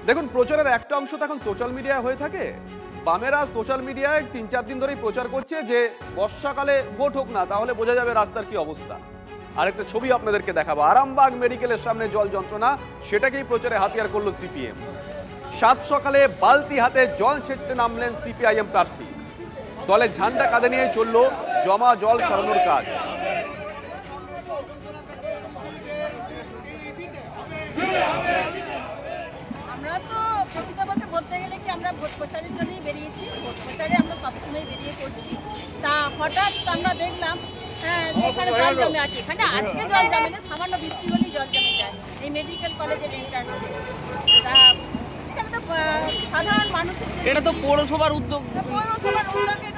দেখুন, প্রচারের একটা অংশ তো এখন সোশ্যাল মিডিয়ায় হয়ে থাকে। বামেরা সোশ্যাল মিডিয়ায় ৩-৪ দিন ধরেই প্রচার করছে যে বর্ষাকালে ভোট হোক না, তাহলে বোঝা যাবে রাস্তার কি অবস্থা। আরেকটা ছবি আপনাদেরকে দেখাবো, আরামবাগ মেডিকেলের সামনে জল যন্ত্রণা, সেটাকেই প্রচারে হাতিয়ার করলো সিপিএম। সাত সকালে বালতি হাতে জল ছেঁচতে নামলেন সিপিআইএম প্রার্থী। দলের ঝান্ডা কাঁধে নিয়ে চলল জমা জল সরানোর কাজ। আমরা তো প্রকৃতপক্ষে বলতে গেলে কি আমরা ভোট প্রচারের জন্যই বেরিয়েছি, ভোট প্রচারে আমরা সবসময় বেরিয়ে পড়ছি। তা হঠাৎ আমরা দেখলাম যে এখানে জল জমে আছে। এখানে আজকে জল জমে না, সামান্য বৃষ্টি হলেই জল জমে যায় এই মেডিকেল কলেজের এন্ট্রান্সে। তা এখানে তো সাধারণ মানুষের এটা তো পৌরসভার উদ্যোগ। পৌরসভার উদ্যোগে